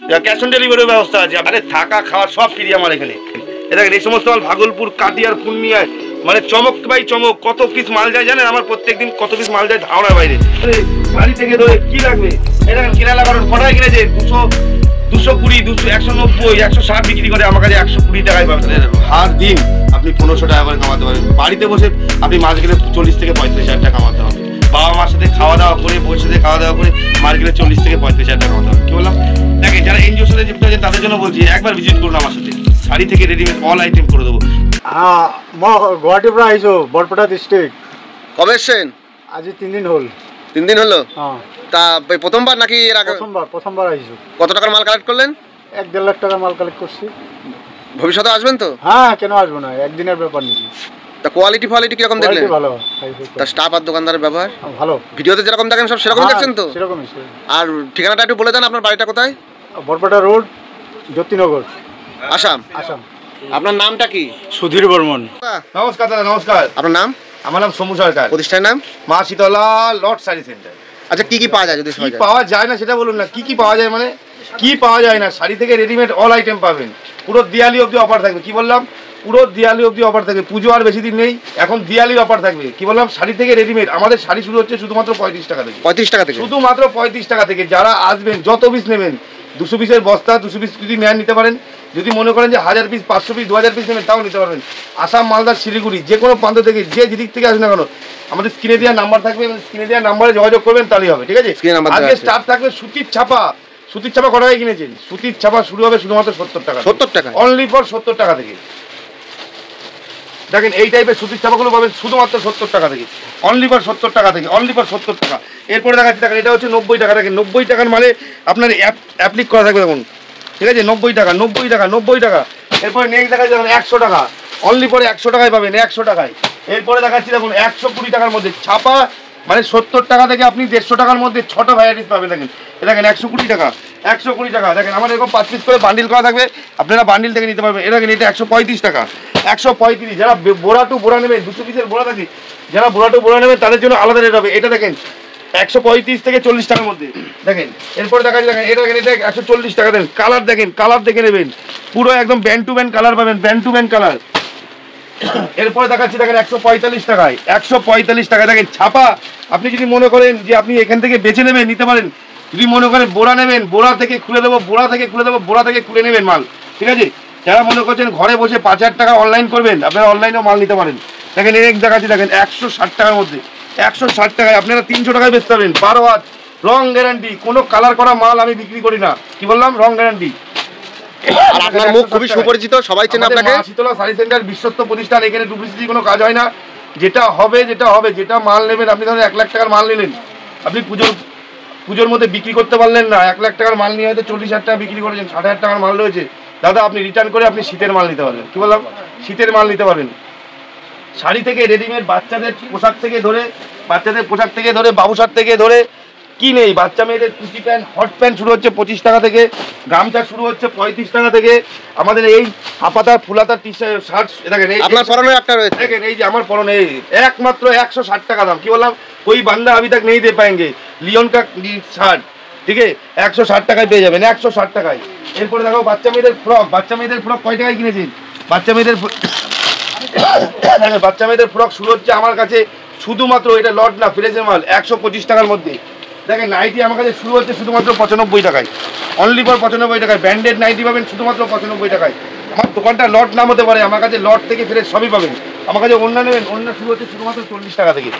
Cash on ডেলিভারির ব্যবস্থা আছে। আরে থাকা খাওয়া সব ফ্রি আমার এখানে। দেখেন এই সমস্ত মাল ভাগলপুর, কাটিয়ার, পূর্ণিয়ায় মানে চমক ভাই চমক। কত পিস মাল যায় জানেন? আমার প্রত্যেকদিন কত পিস মাল যায় ধাওড়ার বাইরে। বাড়ি থেকে ধরে কি লাগবে এটা কেরালা কারণ কটায় কিনেছে 220, 190, 160 বিক্রি করে আমার কাছে 120 টাকায় পাবেন। হার দিন আপনি 1500 টাকা করে কামাতে পারেন। বাড়িতে বসে আপনি মাস গেলে 40 থেকে 35 হাজার টাকা কামাতে হবে। বাবা মার সাথে খাওয়া দাওয়া করে, বউর সাথে খাওয়া দাওয়া করে মাস গেলে 40 থেকে 35 হাজার টাকা কামাতে হবে। কি বললাম? দেখেন যারা এনজিওর সাথে যুক্ত আছেন তাদের জন্য বলছি একবার ভিজিট করুন আমার সাথে। শাড়ি থেকে রেডিমেড অল আইটেম করে দেবো। গুৱাহাটীৰ পৰা আহিছো, বৰপেটা ডিস্ট্রিক্ট। কবে এসছেন? আজি 3 দিন হল। 3 দিন হলো? তা প্রথমবার নাকি এর আগে? প্রথমবার আহিছো। কত টাকার মাল কালেক্ট করলেন? 1-1.5 লাখ টাকার মাল কালেক্ট করছি। ভবিষ্যতে আসবেন তো? হ্যাঁ, কেন আসবো না, একদিনের ব্যাপার নাকি। তা কোয়ালিটি কিরকম দেখলেন? ভালো। তা স্টাফ আর দোকানদারের ব্যবহার ভালো। ভিডিওতে যেরকম দেখেন সব সেরকম দেখছেন তো? সেরকমই। আর ঠিকানাটা একটু বলে দেন, আপনার বাড়িটা কোথায়? বরপেটা রোড, জ্যোতিনগর, আসাম। আপনার নামটা কি? সুধীর বর্মন। নমস্কার দাদা, নমস্কার। আপনার নাম? আমার নাম সমু সরকার। প্রতিষ্ঠানের নাম? মা শীতলা লট শাড়ি সেন্টার। আচ্ছা, কি পাওয়া যায়? যদি কি পাওয়া যায় না সেটা বলুন না। কি পাওয়া যায় মানে কি পাওয়া যায় না? শাড়ি থেকে রেডিমেড অল আইটেম পাবেন। পুরো দিওয়ালি অবধি অফার থাকবে। কি বললাম? পুরো দিওয়ালি অবধি অফার থাকবে। পুজো আর বেশি দিন নেই, এখন দিওয়ালির অফার থাকবে। কি বললাম? শাড়ি থেকে রেডিমেড। আমাদের শাড়ি শুরু হচ্ছে শুধুমাত্র 35 টাকা থেকে। 35 টাকা থেকে? শুধুমাত্র 35 টাকা থেকে। যারা আসবেন যত পিস নেবেন, 200 পিসের বস্তা, 200 পিস যদি নেন নিতে পারেন। যদি মনে করেন যে 1000 পিস, 500 পিস, 2000 পিস নেবেন তাও নিতে পারবেন। আসাম, মালদা, শিলিগুড়ি যে কোনো প্রান্ত থেকে যে যেদিক থেকে আসেন না কেন, আমাদের স্ক্রিনে দেওয়া নাম্বার থাকবে, স্ক্রিনে দেওয়া নাম্বারে যোগাযোগ করবেন তাহলেই হবে। ঠিক আছে? আজকে স্টার্ট থাকবে সুতির ছাপা। সুতির ছাপা কত টাকায় কিনেছেন? সুতির ছাপা শুরু হবে শুধুমাত্র 70 টাকা। 70 টাকা? অনলি ফর 70 টাকা থেকে। দেখেন এই টাইপের সুতির ছাপাগুলো পাবেন শুধুমাত্র 70 টাকা থেকে। অনলি ফর 70 টাকা থেকে। অনলি ফর 70 টাকা। এরপরে দেখাচ্ছি, দেখেন এটা হচ্ছে 90 টাকা। দেখেন 90 টাকার মালে আপনার অ্যাপ্লিক করা থাকবে দেখুন। ঠিক আছে? 90 টাকা, 90 টাকা, 90 টাকা। এরপরে নেক্সট দেখাচ্ছি দেখুন 100 টাকা। অনলি পরে 100 টাকায় পাবেন, 100 টাকায়। এরপরে দেখাচ্ছি দেখুন 120 টাকার মধ্যে ছাপা, মানে 70 টাকা থেকে আপনি 150 টাকার মধ্যে 6টা ভ্যারাইটিস পাবেন। দেখেন দেখেন 120 টাকা, 120 টাকা। দেখেন আমার এরকম 5 পিস করে বান্ডিল করা থাকবে, আপনারা বান্ডিল থেকে নিতে পারবেন। এটা দেখেন এটা 135 টাকা, 135। যারা বোরা টু বোরা নেবেন, 200 পিসের বোরা থাকে, যারা বোরা টু বোরা নেবেন তাদের জন্য আলাদা রেট হবে। এটা দেখেন 135 থেকে 40 টাকার মধ্যে। দেখেন এরপরে দেখাচ্ছি, দেখেন এটা দেখেন এটা 140 টাকা। দেন কালার দেখেন, কালার দেখে নেবেন, পুরো একদম ব্যান্ড টু ব্যান্ড কালার পাবেন, ব্যান্ড টু ব্যান্ড কালার। এরপরে দেখাচ্ছি দেখেন 145 টাকায়, 145 টাকা। দেখেন ছাপা, আপনি যদি মনে করেন যে আপনি এখান থেকে বেছে নেবেন নিতে পারেন। যদি মনে করেন বোরা নেবেন, বোরা থেকে খুলে দেবো, বোরা থেকে খুলে দেবো, বোরা থেকে খুলে নেবেন মাল। ঠিক আছে? যারা মনে করছেন ঘরে বসে 5000 টাকা অনলাইন করবেন, আপনারা অনলাইনেও মাল নিতে পারেন। দেখেন এক দেখাচ্ছি, দেখেন 160 টাকার মধ্যে, 160 টাকায় আপনারা 300 টাকায় বেচতে পারবেন। 12 হাত রং গ্যারান্টি, কোনো কালার করা মাল আমি বিক্রি করি না। কি বললাম? রং গ্যারান্টি। আর আপনার মুখ খুবই সুপরিচিত, সবাই চেনে আপনাকে। শীতলা শাড়ি সেন্টার বিশ্বস্ত প্রতিষ্ঠান। এখানে ডুপ্লিসিটি কোনো কাজ হয় না। যেটা হবে যেটা মাল নেবেন, আপনি ধরেন 1 লাখ টাকার মাল নিলেন, আপনি পুজোর মধ্যে বিক্রি করতে পারলেন না, 1 লাখ টাকার মাল নিয়ে হয়তো 40,000 টাকা বিক্রি করেছেন, 60,000 টাকার মাল রয়েছে, দাদা আপনি রিটার্ন করে আপনি শীতের মাল নিতে পারবেন। কি বললাম? শীতের মাল নিতে পারবেন। শাড়ি থেকে রেডিমেড, বাচ্চাদের পোশাক থেকে ধরে বাবুসার থেকে ধরে কি নেই, বাচ্চা মেয়েদের টুপি প্যান্ট, হট প্যান্ট শুরু হচ্ছে 25 টাকা থেকে, গামছা শুরু হচ্ছে 35 টাকা থেকে। আমাদের এই হাফাতার ফুলাতার টি শার্ট দেখেন, এই আপনার পরনে একটা রয়েছে, দেখেন এই যে আমার পরনে একমাত্র 160 টাকা দাম। কি বললাম? कोई बंदा अभी तक नहीं दे पाएंगे। लियोन का শার্ট, ঠিক আছে, 160 টাকায় পেয়ে যাবেন, 160 টাকায়। এরপরে দেখো বাচ্চা মেয়েদের ফ্রক কয় টাকায় কিনেছেন? বাচ্চা মেয়েদের ফ্রক শুরু হচ্ছে আমার কাছে শুধুমাত্র, এটা লট না, ফ্রেশের মাল, 125 টাকার মধ্যে। দেখেন নাইটি আমার কাছে শুরু হচ্ছে শুধুমাত্র 95 টাকায়, অনলি ফর 95 টাকায়। ব্র্যান্ডেড নাইটি পাবেন শুধুমাত্র 95 টাকায়। আমার দোকানটা লট নাম হতে পারে, আমার কাছে লট থেকে ফ্রেশ সবই পাবেন। আমার কাছে ওড়না নেবেন, ওড়না শুরু হচ্ছে শুধুমাত্র 40 টাকা থেকে,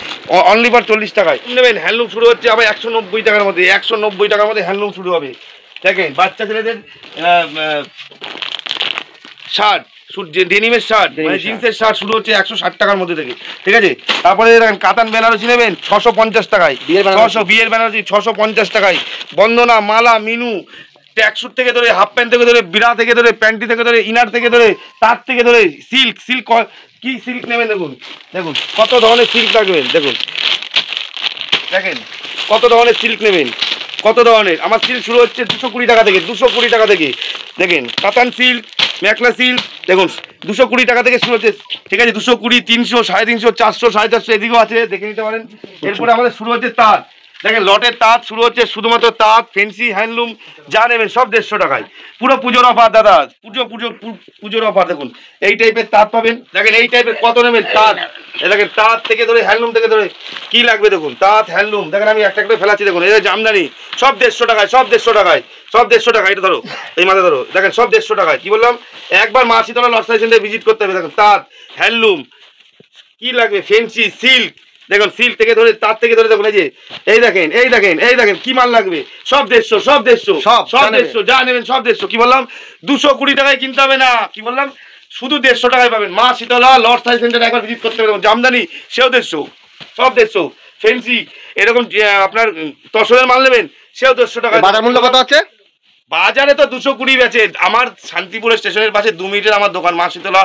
অনলি ফর 40 টাকায় নেবেন। হ্যান্ডলুম শুরু হচ্ছে আবার 190 টাকার মধ্যে, 190 টাকার মধ্যে হ্যান্ডলুম শুরু হবে। দেখেন বাচ্চা ছেলেদের শার্ট, ডেনিমের শার্ট, মানে জিন্সের শার্ট শুরু হচ্ছে 160 টাকার মধ্যে থেকে, ঠিক আছে। তারপরে দেখেন কাতান বেনারসি নেবেন 650 টাকায়, বিয়ের বেনারসি 650 টাকায়। বন্দনা, মালা, মিনু, ট্যাক্সুট থেকে ধরে, হাফ প্যান্ট থেকে ধরে, বিড়া থেকে ধরে, প্যান্টি থেকে ধরে, ইনার থেকে ধরে, তার থেকে ধরে, সিল্ক কি সিল্ক নেবেন দেখুন, দেখুন কত ধরনের সিল্ক রাখবেন, দেখুন দেখেন কত ধরনের সিল্ক নেবেন, কত ধরনের। আমার সিল্ক শুরু হচ্ছে 220 টাকা থেকে, 220 টাকা থেকে। দেখেন কাতান সিল্ক, মেখলা সিল্ক দেখুন 220 টাকা থেকে শুরু হচ্ছে, ঠিক আছে। 220, 300, 350, 400, 450 এদিকেও আছে, দেখে নিতে পারেন। এরপরে আমাদের শুরু হচ্ছে তাঁত, দেখেন লটের তাঁত শুরু হচ্ছে শুধুমাত্র তাঁত ফেন্সি হ্যান্ডলুম যা নেবেন সব 150 টাকায়, পুরো পুজোর অফার দাদা, পুজোর অফার। দেখুন এই টাইপের তাঁত পাবেন, দেখেন এই টাইপের কত নেবেন তাঁত, দেখেন তাঁত থেকে ধরে হ্যান্ডলুম থেকে ধরে কি লাগবে দেখুন, তাঁত হ্যান্ডলুম দেখেন আমি একটা করে ফেলাচ্ছি দেখুন, এই জামদানি সব 150 টাকায়, সব 150 টাকায়, সব 150 টাকা। এটা ধরো এই মাথা ধরো, দেখেন সব 150 টাকায়। কি বললাম, একবার মা শীতলা লটসাই সেন্টারে ভিজিট করতে হবে। দেখেন তাঁত হ্যান্ডলুম কি লাগবে, ফেন্সি সিল্ক, দেখুন সিল্ক থেকে ধরে তার থেকে ধরে দেখুন, এই যে এই দেখেন এই দেখেন এই দেখেন কি মাল লাগবে, সব 150, সব 150, সব 150 যা নেবেন সব 150। কি বললাম, 220 টাকায় কিনতে হবে না, কি বললাম শুধু 150 টাকায় পাবেন। মা শীতলা লর্ড সাই সেন্টারে একবার ভিজিট করতে হবে। জামদানি সেও 150, সব 150। ফেন্সি এরকম আপনার তসরের মাল নেবেন সেও 150 টাকা। বাজার মূল্য কত আছে? বাজারে তো 220 বেচে, আমার শান্তিপুরের স্টেশনের পাশে 2 মিনিটের আমার দোকান মা শীতলা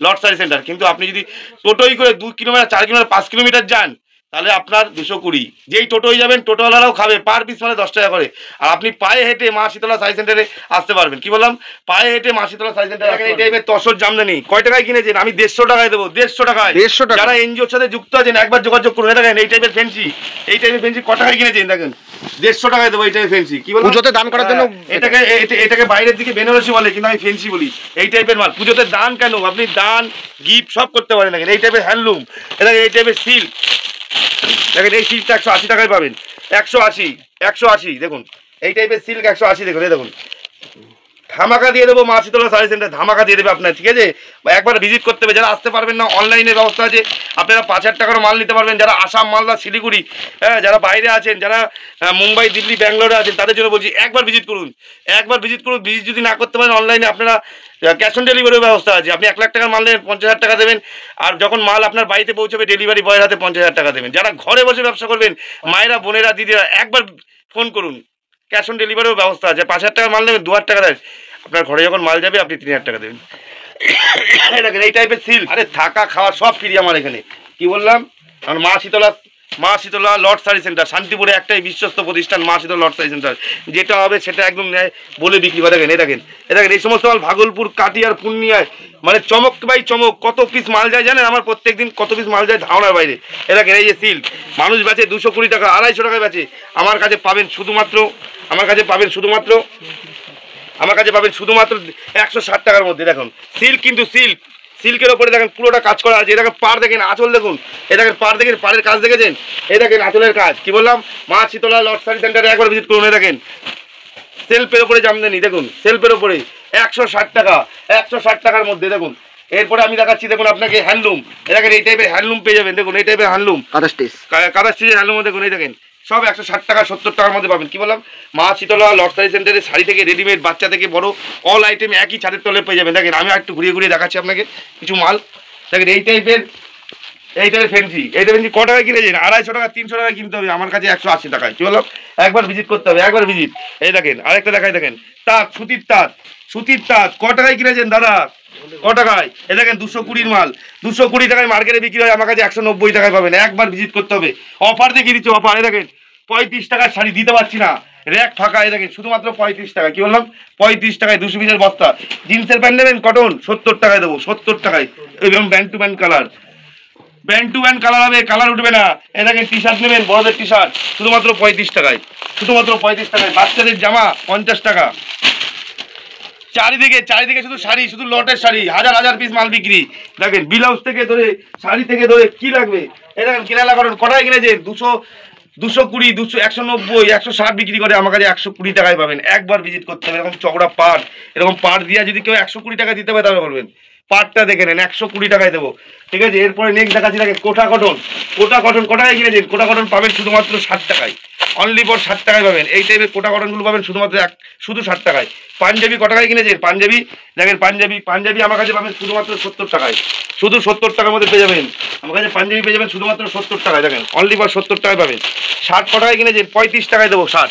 লর্ড সাই সেন্টার। কিন্তু আপনি যদি টোটোই করে 2 কিলোমিটার 4 কিলোমিটার 5 কিলোমিটার যান তাহলে আপনার 220। যেই টোটোই যাবেন টোটোওয়ালারাও খাবে, পার পিস মানে 10 টাকা করে। আর আপনি পায়ে হেঁটে মা শীতলা সাই সেন্টারে আসতে পারবেন। কি বললাম, পায়ে হেঁটে মা শীতলা সাই সেন্টারে। এই টাইপের তসর জামদানি কয় টাকায় কিনেছেন, আমি 150 টাকায় দেবো, 150 টাকায়। 150 টাকা। যারা এনজিওর সাথে যুক্ত আছেন একবার যোগাযোগ করুন। দেখেন এই টাইপের ফেন্সি, এই টাইপের ফেন্সি কয় টাকায় কিনেছেন দেখেন, 150 টাকায় দেবো এই টাইপের ফেন্সি। কি বলবো, পুজোতে দান করার জন্য। এটাকে বাইরের দিকে বেনারসি বলে, কিন্তু আমি ফেন্সি বলি। এই টাইপের মাল পুজোতে দান কেন, আপনি দান গিফট সব করতে পারেন। দেখেন এই টাইপের হ্যান্ডলুম, এটা এই টাইপের সিল্ক, দেখেন এই সিল্কটা 180 টাকায় পাবেন, 180 দেখুন এই টাইপের সিল্ক 180 দেখুন। এই দেখুন ধামাকা দিয়ে দেবো, মা শীতলা সারি সেন্টার ধামাকা দিয়ে দেবে আপনার। ঠিক আছে, একবার ভিজিট করতে হবে। যারা আসতে পারবেন না অনলাইনের ব্যবস্থা আছে, আপনারা 5,000 টাকার মাল নিতে পারবেন। যারা আসাম মালদা শিলিগুড়ি, হ্যাঁ যারা বাইরে আছেন, যারা মুম্বাই দিল্লি ব্যাঙ্গালোরে আছেন, তাদের জন্য বলছি একবার ভিজিট করুন, একবার ভিজিট করুন। ভিজিট যদি না করতে পারেন অনলাইনে আপনারা ক্যাশ অন ডেলিভারির ব্যবস্থা আছে। আপনি 1 লাখ টাকার মাল নেবেন 50,000 টাকা দেবেন, আর যখন মাল আপনার বাড়িতে পৌঁছবে ডেলিভারি বয়ের হাতে 50,000 টাকা দেবেন। যারা ঘরে বসে ব্যবসা করবেন, মায়েরা বোনেরা দিদিরা একবার ফোন করুন, ক্যাশ অন ডেলিভারির ব্যবস্থা আছে। 5,000 টাকার মাল নেবেন 2,000 টাকা দেয়, আপনার ঘরে যখন মাল যাবে আপনি 3,000 টাকা দেবেন। দেখেন এই টাইপের সিল্ক, আরে থাকা খাওয়া সব ফ্রি আমার এখানে। কি বললাম, আমার মা শীতলা লর্ড সারি সেন্টার, শান্তিপুরে একটাই বিশ্বস্ত প্রতিষ্ঠান মা শীতলা লর্ড সারি সেন্টার। যেটা হবে সেটা একদম ন্যায় বলে বিক্রি করে। দেখেন এই সমস্ত মাল ভাগলপুর, কাটিয়ার, পূর্ণিয়ায় মানে চমক বাই চমক। কত পিস মাল যায় জানেন আমার, প্রত্যেক দিন কত পিস মাল যায় ধারণার বাইরে। দেখেন এই যে সিল্ক মানুষ বেচে 220 টাকা, 250 টাকায় বেচে। আমার কাছে পাবেন শুধুমাত্র 160 টাকার মধ্যে। দেখুন সিল্ক, কিন্তু সিল্কের ওপরে দেখেন পুরোটা কাজ করা আছে। দেখেন পাড় দেখেন, আঁচল দেখুন, এই দেখেন পাড় দেখেন, পাড়ের কাজ দেখেছেন, এই দেখেন আঁচলের কাজ। কি বললাম, মা শীতলা লর্ড সারি সেন্টারে একবার ভিজিট করুন। এই দেখেন সেলফের ওপরে জামদানি, দেখুন সেলফের ওপরে 160 টাকা, 160 টাকার মধ্যে। দেখুন এরপরে আমি দেখাচ্ছি, দেখুন আপনাকে হ্যান্ডলুম, দেখেন এই টাইপের হ্যান্ডলুম পেয়ে যাবেন। দেখুন এই টাইপের হ্যান্ডলুম, কাদা স্টিচের হ্যান্ডলুম দেখুন, এই দেখেন সব 160 টাকা 70 টাকার মধ্যে পাবেন। কি বললাম, মা শীতলা লর্ড সারি সেন্টারে শাড়ি থেকে রেডিমেড, বাচ্চা থেকে বড় অল আইটেম একই ছাদের তলে পেয়ে যাবেন। দেখেন আমি একটু ঘুরিয়ে দেখাচ্ছি আপনাকে কিছু মাল। দেখেন এই টাইপের ফেন্সি, ক টাকায় কিনেছেন, 250 টাকা 300 টাকায় কিনতে হবে, আমার কাছে 180 টাকায়। কি বললাম, একবার ভিজিট করতে হবে, একবার ভিজিট। এই দেখেন আরেকটা দেখাই, দেখেন তাঁত, সুতির তাঁত ক টাকায় কিনেছেন দাদা, ক টাকায়? এ দেখেন 220 মাল, 220 টাকায় মার্কেটে বিক্রি হয়, আমার কাছে 190 টাকায় পাবেন। একবার ভিজিট করতে হবে। অফার দেখিয়ে দিচ্ছি, অফার। এই দেখেন 35 টাকার শাড়ি দিতে পারছি না, র্যাক ফাঁকা। এই দেখেন শুধুমাত্র 35 টাকা। কি বললাম, 35 টাকায় 200 পিসের বস্তা। জিন্সের প্যান্ট নেবেন কটন, 70 টাকায় দেবো, 70 টাকায়। এবং ব্যান্ড টু ব্যান্ড কালার হবে, কালার উঠবে না। এই দেখেন টি শার্ট নেবেন, বড়দের টি শার্ট শুধুমাত্র 35 টাকায়, বাচ্চাদের জামা 50 টাকা। চারিদিকে শুধু শাড়ি, শুধু লটের শাড়ি, হাজার পিস মাল বিক্রি। দেখেন ব্লাউজ থেকে ধরে শাড়ি থেকে ধরে কি লাগবে। এই দেখেন কেনালা করেন, কটায় কিনেছেন, 220, 190, 160 বিক্রি করে, আমার কাছে 120 টাকায় পাবেন। একবার ভিজিট করতে হবে। এরকম চওড়া পাড়, এরকম পাড় দিয়া যদি কেউ 120 টাকা দিতে পারে তাহলে বলবেন। পাড়টা দেখে নেন, 120 টাকায় দেবো। ঠিক আছে, এরপরে নেক্সট দেখাচ্ছি, দেখেন কোটা কটন কটায় কিনেছেন, কোটা কটন পাবেন শুধুমাত্র 60 টাকায়, অনলি ফর 60 টাকায় পাবেন। এই টাইপের কোটা কটনগুলো পাবেন শুধুমাত্র শুধু 60 টাকায়। পাঞ্জাবি ক টাকায় কিনেছেন, দেখেন পাঞ্জাবি আমার কাছে পাবেন শুধুমাত্র 70 টাকায়, শুধু 70 টাকার মধ্যে পেয়ে যাবেন। আমার কাছে পাঞ্জাবি পেয়ে যাবেন শুধুমাত্র 70 টাকায়। দেখেন অনলি ফর 70 টাকায় পাবেন। শার্ট ক টাকায় কিনেছেন, 35 টাকায় দেবো শার্ট,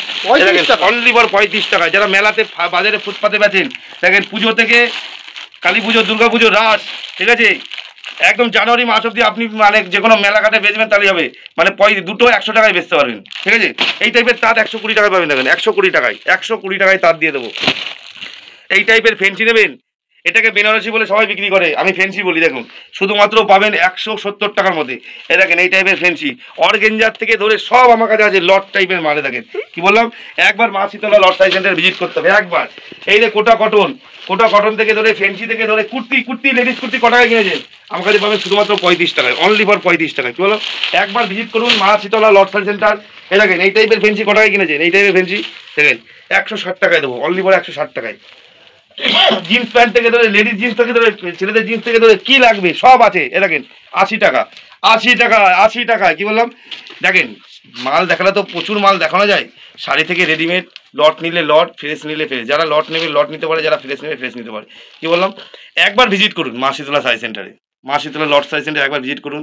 অনলি ফর 35 টাকায়। যারা মেলাতে বাজারে ফুটপাতে বেচেন, দেখেন পুজো থেকে কালী পুজো, দুর্গা পুজো, রাস, ঠিক আছে, একদম জানুয়ারি মাস অব্দি আপনি মানে যে কোনো মেলাঘাটে বেচবেন তাহলে হবে, মানে দুটো 100 টাকায় বেচতে পারবেন। ঠিক আছে, এই টাইপের তাঁত 120 টাকায় পাবেন। দেখেন 120 টাকায় তাঁত দিয়ে দেবো। এই টাইপের ফেন্সি নেবেন, এটাকে বেনারসি বলে সবাই বিক্রি করে, আমি ফেন্সি বলি। দেখুন শুধুমাত্র পাবেন 170 টাকার মধ্যে। এ দেখেন এই টাইপের ফেন্সি, অর্গেঞ্জার থেকে ধরে সব আমার কাছে আছে, লট টাইপের মালে। দেখেন কি বললাম, একবার মা শীতলা লট সাইজ সেন্টার ভিজিট করতে হবে একবার। এই যে কোটা কটন থেকে ধরে ফেন্সি থেকে ধরে কুর্তি লেডিস কুর্তি কত টাকায় কিনেছেন আমার কাছে পাবেন শুধুমাত্র 35 টাকায়, অনলি ফর 35 টাকায়। কি বললাম, একবার ভিজিট করুন মা শীতলা লট সাইজ সেন্টার। এ দেখেন এই টাইপের ফেন্সি কত টাকায় কিনেছেন, এই টাইপের ফেন্সি দেখেন 160 টাকায় দেবো, অনলি ফর 160 টাকায়। জিন্স প্যান্ট থেকে ধরে লেডিস জিন্স থেকে ধরে ছেলেদের জিন্স থেকে ধরে কি লাগবে সব আছে। এ দেখেন 80 টাকা 80 টাকা। কি বললাম, দেখেন মাল দেখালে তো প্রচুর মাল দেখানো যায়। শাড়ি থেকে রেডিমেড, লট নিলে লট, ফ্রেশ নিলে ফ্রেশ। যারা লট নেবে লট নিতে পারে, যারা ফ্রেশ নেবে ফ্রেশ নিতে পারে। কি বললাম, একবার ভিজিট করুন মা শীতলা সাই সেন্টারে, মা শীতলা লট সাই সেন্টারে একবার ভিজিট করুন।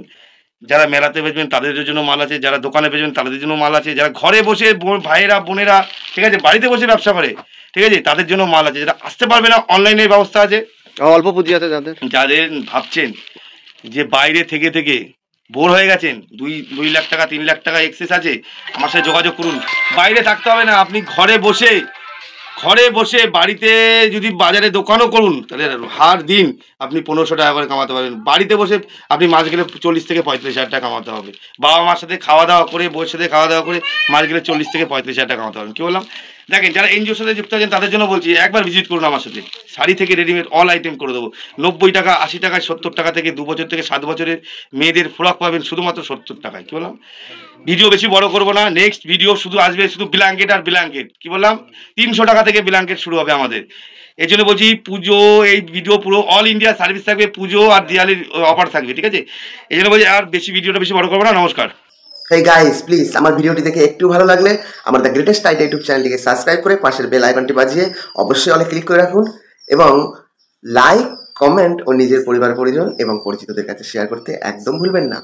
যারা মেলাতে বেচবেন তাদের জন্য মাল আছে, যারা দোকানে বেচবেন তাদের জন্য মাল আছে, যারা ঘরে বসে ভাইয়েরা বোনেরা ঠিক আছে বাড়িতে বসে ব্যবসা করে ঠিক আছে তাদের জন্য মাল আছে। যারা আসতে পারবে না অনলাইনের ব্যবস্থা আছে, অল্প পুঁজি আছে যাদের ভাবছেন যে বাইরে থেকে বোর হয়ে গেছেন, 2 লাখ টাকা 3 লাখ টাকা এক্সেস আছে, আমার সাথে যোগাযোগ করুন। বাইরে থাকতে হবে না, আপনি ঘরে বসে বাড়িতে যদি বাজারে দোকানও করুন তাহলে হার দিন আপনি 1500 টাকা করে কামাতে পারবেন। বাড়িতে বসে আপনি মাস গেলে 40 থেকে 35 হাজার টাকা কামাতে হবে। বাবা মার সাথে খাওয়া দাওয়া করে, বউয়ের সাথে খাওয়া দাওয়া করে মাস গেলে 40 থেকে 35 হাজার টাকা কামাতে পারবেন। কি বললাম, দেখেন যারা এনজিওর সাথে যুক্ত আছেন তাদের জন্য বলছি একবার ভিজিট করুন আমার সাথে। শাড়ি থেকে রেডিমেড অল আইটেম করে দেবো 90 টাকা 80 টাকায়, 70 টাকা থেকে 2 বছর থেকে 7 বছরের মেয়েদের ফ্রক পাবেন শুধুমাত্র 70 টাকায়। কি বললাম, ভিডিও বেশি বড় করবো না, নেক্সট ভিডিও শুধু আসবে শুধু ব্ল্যাঙ্কেট আর ব্ল্যাঙ্কেট। কি বললাম, 300 টাকা থেকে ব্ল্যাঙ্কেট শুরু হবে আমাদের। এই জন্য বলছি পুজো, এই ভিডিও পুরো অল ইন্ডিয়া সার্ভিস থাকবে, পুজো আর দিওয়ালির অফার থাকবে ঠিক আছে। এই জন্য বলছি আর ভিডিওটা বেশি বড় করবো না। নমস্কার। হেই গাইস, প্লিজ আমার ভিডিওটি দেখে একটু ভালো লাগলে আমার দ্য গ্রেটেস্ট আইডিয়া ইউটিউব চ্যানেলটিকে সাবস্ক্রাইব করে পাশের বেল আইকনটি বাজিয়ে অবশ্যই অলে ক্লিক করে রাখুন এবং লাইক, কমেন্ট ও নিজের পরিবার পরিজন এবং পরিচিতদের কাছে শেয়ার করতে একদম ভুলবেন না।